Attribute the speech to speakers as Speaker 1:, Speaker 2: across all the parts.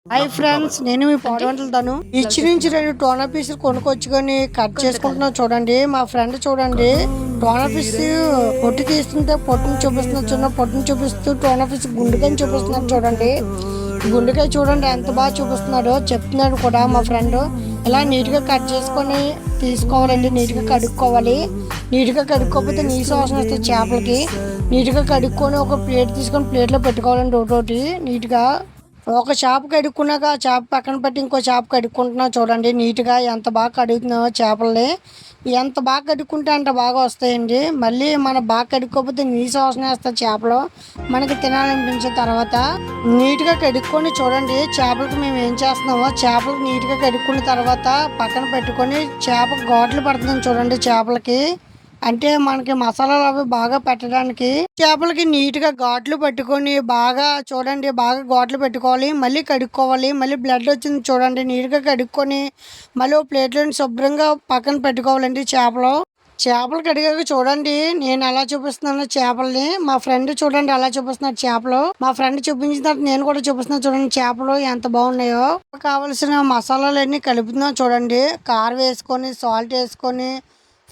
Speaker 1: Hi friends, నేను మీ పాడు వంటలు ఇచ్చి నుంచి 2 టోనా పీసులు కొనుక్కొచ్చుకొని కట్ చేసుకుంటున్నాను. చూడండి, మా ఫ్రెండ్ చూడండి టోనా ఫిష్ పొట్టు తీస్తుంటే పొట్టును చూపిస్తున్నారు. చిన్న పొట్టును చూపిస్తూ టోనా ఫిష్ గుండెకాయని చూపిస్తున్నారు. చూడండి, గుండెకాయ చూడండి ఎంత బాగా చూపిస్తున్నాడో చెప్తున్నాడు కూడా మా ఫ్రెండ్. ఇలా నీట్గా కట్ చేసుకొని తీసుకోవాలండి. నీట్గా కడుక్కోవాలి. నీట్గా కడుక్కోకపోతే నీసు వాసన వస్తుంది చేపలకి. నీట్గా కడుక్కొని ఒక ప్లేట్ తీసుకొని ప్లేట్లో పెట్టుకోవాలండి. ఒకటి నీట్గా ఒక చేప కడుక్కున్నాక ఆ చేప పక్కన పెట్టి ఇంకో చేప కడుక్కుంటున్నా. చూడండి నీట్గా ఎంత బాగా కడుగుతున్నావో చేపల్ని. ఎంత బాగా కడుక్కుంటే అంత బాగా వస్తాయండి. మళ్ళీ మనం బాగా కడుక్కోకపోతే నీసు వాసన వేస్తాయి చేపలు, మనకి తినాలనిపించిన తర్వాత. నీట్గా కడుక్కొని చూడండి చేపలకి మేము ఏం చేస్తున్నామో. చేపలకు నీట్గా కడుక్కున్న తర్వాత పక్కన పెట్టుకొని చేప ఘాట్లు పడుతున్నాం. చూడండి చేపలకి అంటే మనకి మసాలాలు అవి బాగా పెట్టడానికి చేపలకి నీట్గా ఘాట్లు పెట్టుకొని బాగా చూడండి బాగా ఘాట్లు పెట్టుకోవాలి. మళ్ళీ కడుక్కోవాలి. మళ్ళీ బ్లడ్ వచ్చింది చూడండి నీట్గా కడుక్కొని మళ్ళీ ఓ ప్లేట్లో శుభ్రంగా పక్కన పెట్టుకోవాలండి. చేపలు కడిగాక చూడండి నేను ఎలా చూపిస్తున్నాను చేపల్ని. మా ఫ్రెండ్ చూడండి ఎలా చూపిస్తున్నాడు చేపలు. మా ఫ్రెండ్ చూపించిన తర్వాత నేను కూడా చూపిస్తున్నాను. చూడండి చేపలు ఎంత బాగున్నాయో. కావలసిన మసాలాలు అన్నీ కలుపుతున్నాం. చూడండి కారం వేసుకొని, సాల్ట్ వేసుకొని,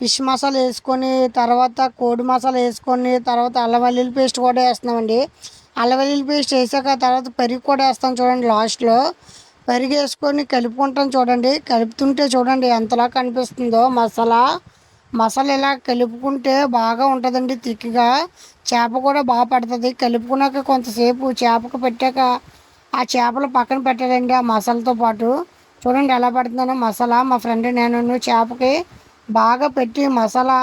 Speaker 1: ఫిష్ మసాలా వేసుకొని, తర్వాత కోడి మసాలా వేసుకొని, తర్వాత అల్లం వెల్లుల్లి పేస్ట్ కూడా వేస్తున్నామండి. అల్లం వెల్లుల్లి పేస్ట్ వేసాక తర్వాత పెరుగు కూడా వేస్తాం. చూడండి లాస్ట్లో పెరుగు వేసుకొని కలుపుకుంటాం. చూడండి కలుపుతుంటే చూడండి ఎంతలా కనిపిస్తుందో మసాలా ఇలా కలుపుకుంటే బాగా ఉంటుందండి థిక్గా. చేప కూడా బాగా పడుతుంది. కలుపుకున్నాక కొంతసేపు చేపకు పెట్టాక ఆ చేపలు పక్కన పెట్టాలండి ఆ మసాలాతో పాటు. చూడండి ఎలా పడుతుందో మసాలా. మా ఫ్రెండ్ నేను చేపకి బాగా పెట్టి మసాలా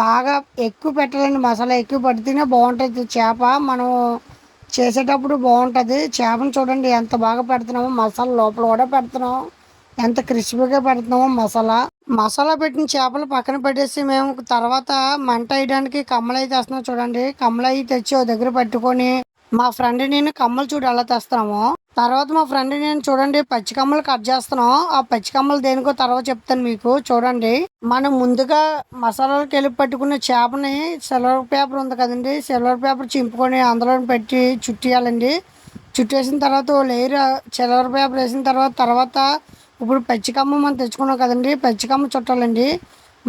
Speaker 1: బాగా ఎక్కువ పెట్టాలండి. మసాలా ఎక్కువ పడితేనే బాగుంటుంది చేప. మనం చేసేటప్పుడు బాగుంటుంది. చేపను చూడండి ఎంత బాగా పెడుతున్నామో. మసాలా లోపల కూడా పెడుతున్నాం. ఎంత క్రిస్పీగా పెడుతున్నామో మసాలా పెట్టిన చేపలు పక్కన పెట్టేసి మేము తర్వాత మంట వేయడానికి కమ్మలు అయితే వేస్తున్నాం. చూడండి కమ్మలు అవి తెచ్చి ఓ దగ్గర పెట్టుకొని మా ఫ్రెండ్ నేను కమ్మలు చూడు ఎలా తెస్తున్నాము. తర్వాత మా ఫ్రెండ్ నేను చూడండి పచ్చి కమ్మలు కట్ చేస్తున్నాం. ఆ పచ్చి కమ్మలు దేనికో తర్వాత చెప్తాను మీకు. చూడండి మనం ముందుగా మసాలాలకు వెళ్ళి పట్టుకున్న చేపని సిల్వర్ పేపర్ ఉంది కదండి, సిల్వర్ పేపర్ చింపుకొని అందులో పెట్టి చుట్టేయాలండి. చుట్టేసిన తర్వాత ఓ లేయర్ సిల్వర్ పేపర్ వేసిన తర్వాత ఇప్పుడు పచ్చికమ్మ మనం తెచ్చుకున్నాం కదండి, పచ్చికమ్మ చుట్టాలండి.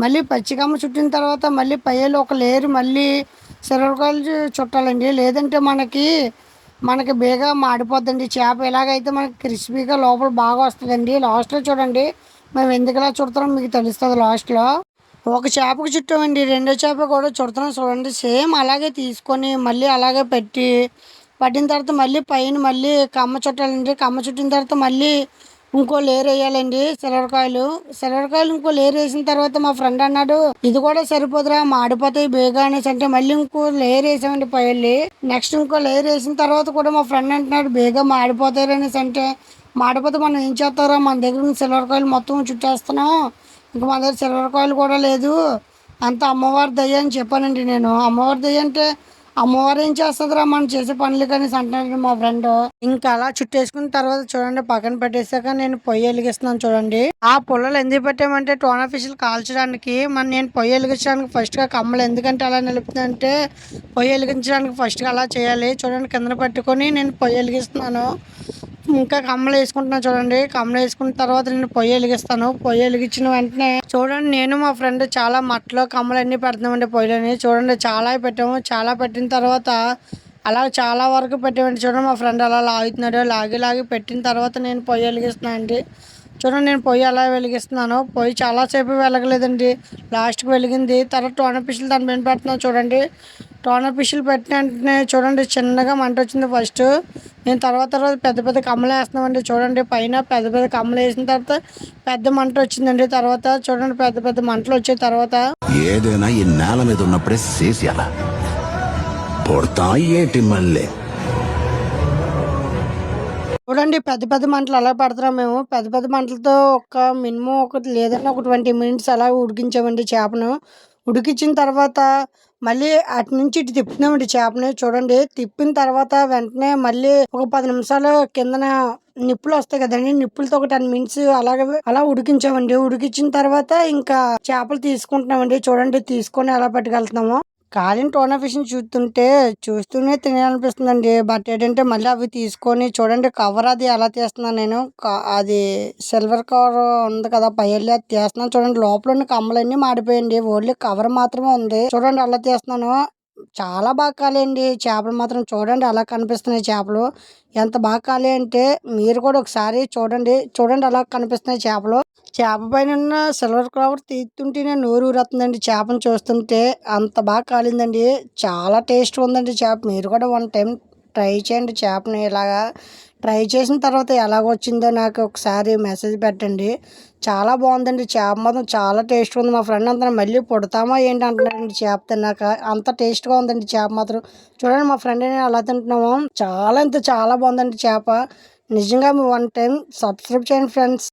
Speaker 1: మళ్ళీ పచ్చికమ్మ చుట్టిన తర్వాత మళ్ళీ పయ్యలు ఒక లేయర్ మళ్ళీ సిల్వర్ చుట్టాలండి. లేదంటే మనకి బేగా మాడిపోద్దండి చేప. ఇలాగైతే మనకి క్రిస్పీగా లోపల బాగా వస్తుందండి. లాస్ట్లో చూడండి మేము ఎందుకు ఇలా చుడతామో మీకు తెలుస్తుంది. లాస్ట్లో ఒక చేపకు చుట్టామండి, రెండో చేప కూడా చుడతాం. చూడండి సేమ్ అలాగే తీసుకొని మళ్ళీ అలాగే పట్టిన తర్వాత మళ్ళీ పైన మళ్ళీ కమ్మ చుట్టాలండి. కమ్మ చుట్టిన తర్వాత మళ్ళీ ఇంకో లేయర్ వేయాలండి సిల్వర్ కాయలు ఇంకో లేయర్ వేసిన తర్వాత మా ఫ్రెండ్ అన్నాడు ఇది కూడా సరిపోదురా మాడిపోతాయి బేగా అనేసి. అంటే మళ్ళీ ఇంకో లేయర్ వేసామండి పైల్లి. నెక్స్ట్ ఇంకో లేయర్ వేసిన తర్వాత కూడా మా ఫ్రెండ్ అంటున్నాడు బేగా మాడిపోతాయి అనేసి. అంటే మాడిపోతే మనం ఏం చేస్తారా, మన దగ్గర ఉన్న సిల్వర్ కాయలు మొత్తం చుట్టేస్తున్నాం, ఇంకా మన దగ్గర సిల్వర్ కాయలు కూడా లేదు, అంత అమ్మవారి దయ్య అని చెప్పానండి నేను. అమ్మవారి దయ్య అంటే అమ్మవారు ఏం చేస్తుందిరా మనం చేసే పనులు కానీ అంటున్నాడు మా ఫ్రెండ్. ఇంకా అలా చుట్టేసుకున్న తర్వాత చూడండి పక్కన పెట్టేసాక నేను పొయ్యి వెలిగిస్తున్నాను. చూడండి ఆ పుల్లలు ఎందుకు పెట్టామంటే టోనా ఫిష్లు కాల్చడానికి. నేను పొయ్యి వెలిగించడానికి ఫస్ట్గా కమ్మలు ఎందుకంటే అలా నిలుపుతుందంటే పొయ్యి వెలిగించడానికి ఫస్ట్గా అలా చేయాలి. చూడండి కింద పట్టుకొని నేను పొయ్యి వెలిగిస్తున్నాను. ఇంకా కమ్మలు వేసుకుంటున్నాను. చూడండి కమ్మలు వేసుకున్న తర్వాత నేను పొయ్యి వెలిగిస్తాను. పొయ్యి వెలిగించిన వెంటనే చూడండి నేను మా ఫ్రెండ్ చాలా మట్టలో కమ్మలు అన్నీ పెడుతున్నామండి పొయ్యిలోని. చూడండి చాలా పెట్టాము. చాలా పెట్టిన తర్వాత అలా చాలా వరకు పెట్టామండి. చూడండి మా ఫ్రెండ్ అలా లాగుతున్నాడు. లాగి పెట్టిన తర్వాత నేను పొయ్యి వెలిగిస్తున్నాను అండి. చూడండి నేను పొయ్యి అలా వెలిగిస్తున్నాను. పొయ్యి చాలాసేపు వెలగలేదండి, లాస్ట్కి వెలిగింది. తర్వాత టోనా ఫిష్లు దాని మీద పెడుతున్నాను. చూడండి టోనా ఫిష్లు పెట్టిన వెంటనే చూడండి చిన్నగా మంట వచ్చింది ఫస్ట్. నేను తర్వాత పెద్ద పెద్ద కమ్మలు వేస్తున్నామండి. చూడండి పైన పెద్ద పెద్ద కమ్మలు వేసిన తర్వాత పెద్ద మంట వచ్చిందండి. తర్వాత చూడండి పెద్ద పెద్ద మంటలు వచ్చిన తర్వాత
Speaker 2: ఏదైనా ఈ నేల మీద ఉన్నప్పుడే చేసేయాల పొడతా ఏంటి మళ్ళీ.
Speaker 1: చూడండి పెద్ద పెద్ద మంటలు అలా పెడతాం మేము. పెద్ద పెద్ద మంటలతో మినిమం లేదన్నా ఒక 20 మినిట్స్ అలా ఉడికించామండి చేపను. ఉడికించిన తర్వాత మళ్ళీ అటు నుంచి ఇటు తిప్పుతున్నామండి చేపని. చూడండి తిప్పిన తర్వాత వెంటనే మళ్ళీ ఒక 10 నిమిషాలు కిందన నిప్పులు వస్తాయి కదండి, నిప్పులతో ఒక 10 మినిట్స్ అలా ఉడికించామండి. ఉడికించిన తర్వాత ఇంకా చేపలు తీసుకుంటున్నామండి. చూడండి తీసుకొని ఎలా పట్టుకెళ్తున్నామో. కాలిన టోనా ఫిష్ని చూస్తూనే తినాలనిపిస్తుందండి. బట్ ఏంటంటే మళ్ళీ అవి తీసుకొని చూడండి కవర్ అది ఎలా తీస్తున్నాను నేను. అది సిల్వర్ కవర్ ఉంది కదా పైన అది తీస్తున్నాను చూడండి. లోపల ఉన్న కమ్మలన్నీ మాడిపోయండి. ఓన్లీ కవర్ మాత్రమే ఉంది. చూడండి అలా తీస్తున్నాను. చాలా బాగా కాలేయండి చేపలు మాత్రం. చూడండి అలా కనిపిస్తున్నాయి చేపలు. ఎంత బాగా కాలే అంటే మీరు కూడా ఒకసారి చూడండి అలా కనిపిస్తున్నాయి చేపలు. చేప పైన ఉన్న సిల్వర్ కవర్ తీస్తుంటేనే నోరు ఊరేస్తుందండి చేపను చూస్తుంటే. అంత బాగా కాలిందండి. చాలా టేస్ట్ ఉందండి చేప. మీరు కూడా వన్ టైం ట్రై చేయండి చేపని ఇలాగా. ట్రై చేసిన తర్వాత ఎలాగొచ్చిందో నాకు ఒకసారి మెసేజ్ పెట్టండి. చాలా బాగుందండి చేప మాత్రం చాలా టేస్ట్గా ఉంది. మా ఫ్రెండ్ అంతా మళ్ళీ పుడతామా ఏంటి అంటున్నాడండి చేప తిన్నాక. అంత టేస్ట్గా ఉందండి చేప మాత్రం. చూడండి మా ఫ్రెండ్ నేను అలా తింటున్నాము. చాలా బాగుందండి చేప. నిజంగా మీ వన్ టైం సబ్స్క్రైబ్ చేయండి ఫ్రెండ్స్.